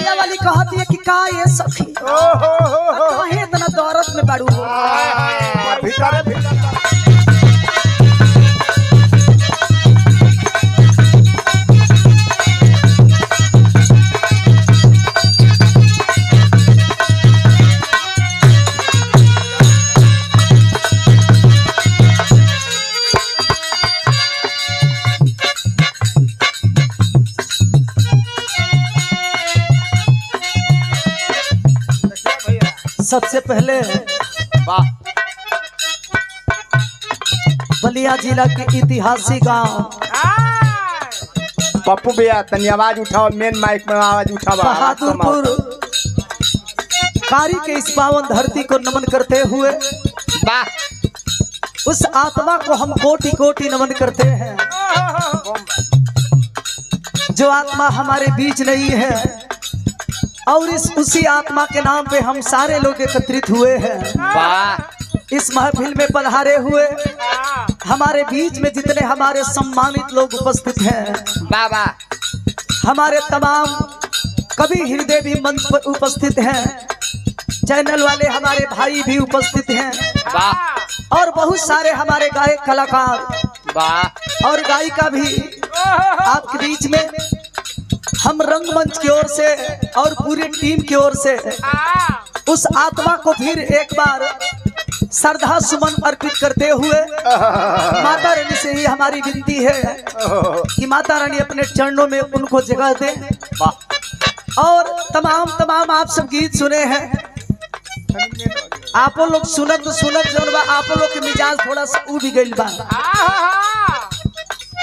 भैया वाली कहती है कि का ये सखी काहे इतना दौरत में बाड़ू हो। भीतर भीतर सबसे पहले बलिया जिला के ऐतिहासिक गांव पप्पू भैया तनी आवाज उठाओ, मेन माइक में आवाज उठाओ। बहादुरपुर कारी के इस पावन धरती को नमन करते हुए उस आत्मा को हम कोटि कोटि नमन करते हैं जो आत्मा हमारे बीच नहीं है, और उसी आत्मा के नाम पे हम सारे लोग एकत्रित हुए हैं। इस महफिल में पधारे हुए हमारे बीच में जितने हमारे सम्मानित लोग उपस्थित हैं, बाबा हमारे तमाम कवि हृदय भी मंच पर उपस्थित हैं, चैनल वाले हमारे भाई भी उपस्थित हैं, और बहुत सारे हमारे गायक कलाकार और गायिका भी आपके बीच में। हम रंगमंच की ओर से और पूरी टीम की ओर से उस आत्मा को फिर एक बार श्रद्धा सुमन अर्पित करते हुए माता रानी से ही हमारी विनती है कि माता रानी अपने चरणों में उनको जगह दे। और तमाम आप सब गीत सुने हैं, आप लोग सुनत जौन बा आप लोग के मिजाज थोड़ा सा उब गइल बा।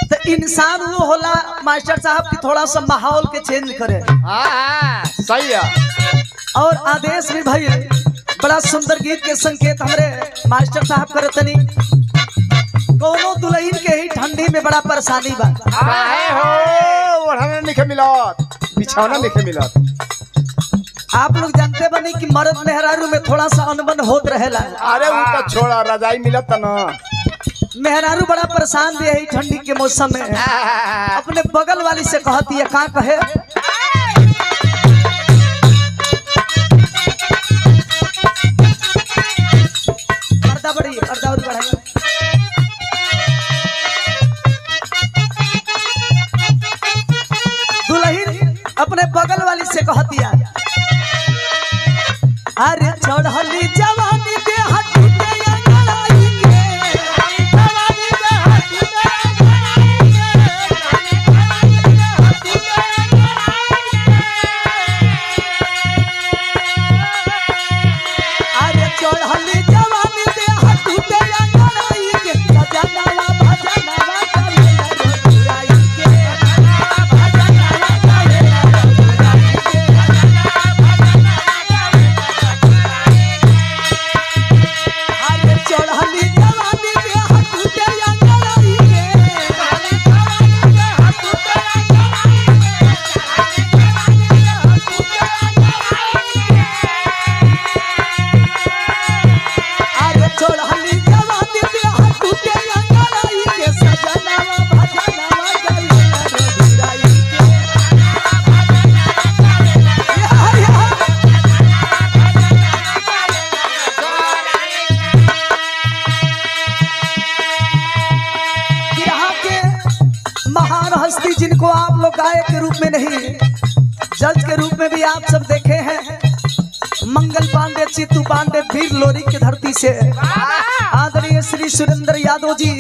तो इंसान वो होला मास्टर साहब की थोड़ा सा माहौल के चेंज करे। सही है। और आदेश भी भाई बड़ा सुंदर गीत के संकेत हमारे मास्टर साहब करतनी। कोनो दुल्हन के ही ठंडी में बड़ा परेशानी बा। ओढ़ना नहीं मिलत, बिछौना नहीं मिलत। आप लोग जानते बनी कि मर्द मेहरारू में थोड़ा सा अनबन होत रहेला। अरे वो तो छोड़ा, रजाई मिलत ना। मेहरारू बड़ा परेशान भी है ठंडी के मौसम में। अपने बगल वाली से कहती है, का कहे पर्दा बढ़ाई। दुल्हन अपने बगल वाली से कहती है, अरे चढ़ली जवानी दे जिनको आप लोग गायक के रूप में नहीं जज के रूप में भी आप सब देखे हैं। मंगल पांडे, चित्तू पांडे, वीर लोरी की धरती से आदरणीय श्री सुरेंद्र यादव जी,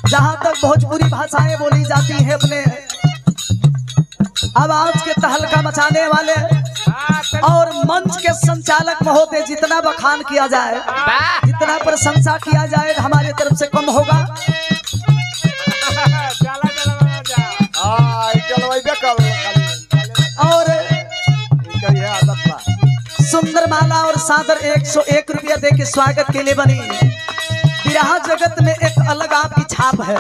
जहां तक भोजपुरी भाषाएं बोली जाती हैं, अपने आवाज के तहलका मचाने वाले और मंच के संचालक महोदय, जितना बखान किया जाए, जितना प्रशंसा किया जाए हमारे तरफ से कम होगा। और सुंदर माला और सादर 101 रुपया दे के स्वागत के लिए बनी। बिरहा जगत में एक अलग आपकी छाप है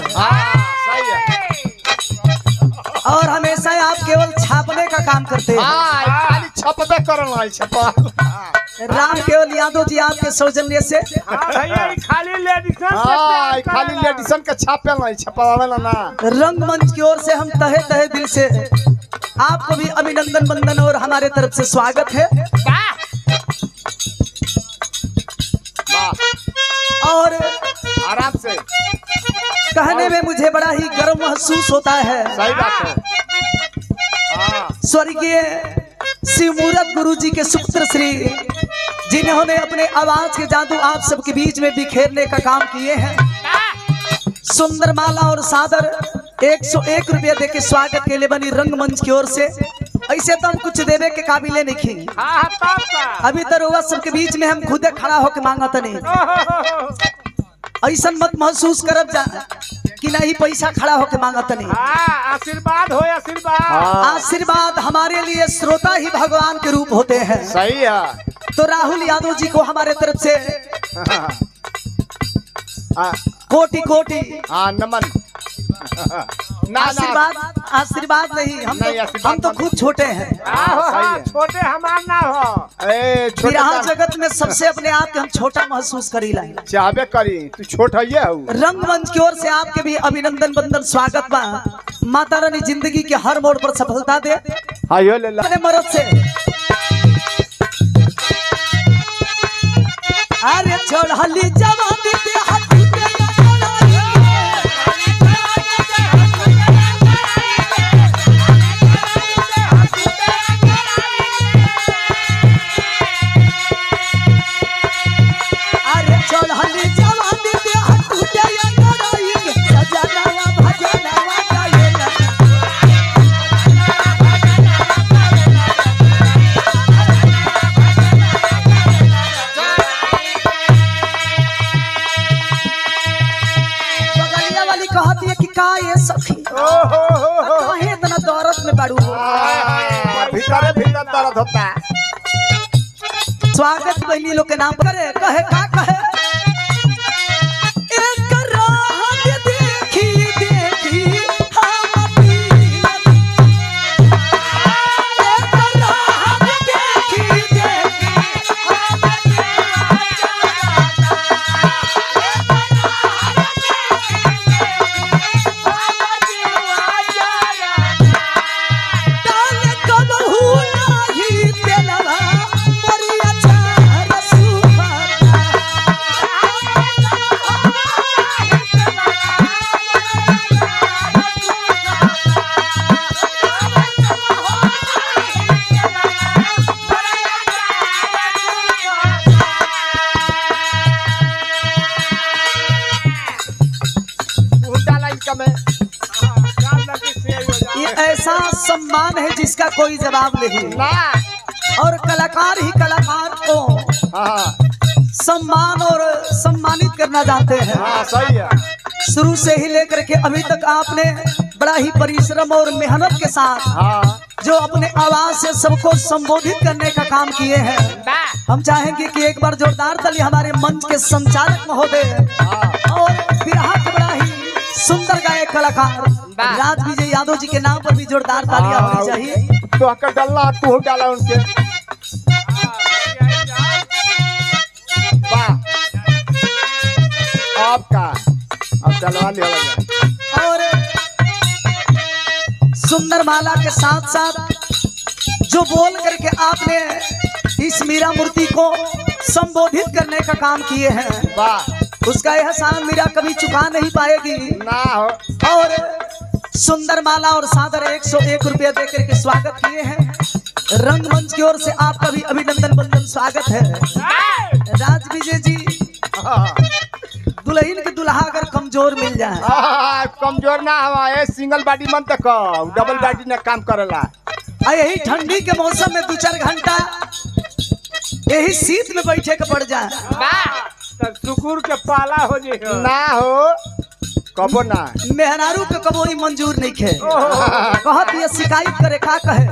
और हमेशा आप केवल छापने का काम करते हैं। राम केवल यादव जी आपके सौजन्य से खाली लेडीसन का छापे ना। रंगमंच की ओर से हम तहे तहे दिल से आपको भी अभिनंदन वंदन और हमारे तरफ से स्वागत है। और आराम से कहने में मुझे बड़ा ही गर्व महसूस होता है। सही बात है। हाँ। स्वर्गीय शिवमूरत गुरु जी के सुपुत्र श्री जिन्होंने अपने आवाज के जादू आप सबके बीच में बिखेरने का काम किए हैं। सुंदर माला और सादर 101 रुपया दे के स्वागत के लिए बनी रंगमंच की ओर से। ऐसे तो हम कुछ देवे के काबिले नहीं। अभी तो रोवा सबके बीच में हम खुदे खड़ा होके मांगत नहीं। ऐसा मत महसूस करब जा कि नहीं पैसा खड़ा होके मांगत नहीं। आशीर्वाद हो आशीर्वाद। आशीर्वाद हमारे लिए श्रोता ही भगवान के रूप होते हैं। सही है। तो राहुल यादव जी को हमारे तरफ से कोटि कोटि नमन। आशीर्वाद। आशीर्वाद नहीं, हम तो खुद छोटे हैं। छोटे हमार ना हो। विराह जगत में सबसे अपने आप के हम छोटा महसूस करीला। चाहबे करी तू छोट है। रंगमंच की ओर से आपके भी अभिनंदन वंदन स्वागत बा। माता रानी जिंदगी के हर मोड़ पर सफलता दे। अपने मर्द से अरे चढ़ली जवानी पे हाथी पे भीतर दर्द होता। स्वागत बहनी लोग के नाम करे कहे का कहे एक राह देखी देखी हम एक राह देखी देखी ऐसा सम्मान है जिसका कोई जवाब नहीं। और कलाकार ही कलाकार को सम्मान और सम्मानित करना जानते हैं। सही है। शुरू से ही लेकर के अभी तक आपने बड़ा ही परिश्रम और मेहनत के साथ जो अपने आवाज से सबको संबोधित करने का काम किए हैं। हम चाहेंगे कि एक बार जोरदार ताली हमारे मंच के संचालक महोदय और बिरहा के बड़ा ही सुंदर गायक कलाकार राज विजय यादव जी के नाम पर भी जोरदार तालियां होनी चाहिए। तो अकर डल्ला तू डाला उनके। वाह आपका अब डलवा लिया। और सुंदर माला के साथ साथ जो बोल करके आपने इस मीरा मूर्ति को संबोधित करने का काम किए हैं। वाह उसका एहसान मीरा कभी चुका नहीं पाएगी ना हो। और सुंदर माला और सादर 101 रुपया देकर के स्वागत किए हैं। रंगमंच की ओर से आपका भी अभिनंदन वंदन स्वागत है। राज विजय जी दुल्हन के दुल्हा अगर कमजोर मिल जाए कमजोर ना हवा सिंगल बॉडी मन तक डबल बॉडी ने काम करेला। यही ठंडी के मौसम में 2-4 घंटा यही सीट में बैठे के पड़ जाए। सुकुर के पाला हो जी ना हो कबो ना मेहरारू के कबो ही मंजूर नहीं खे। कहत ये शिकायत करे का कहे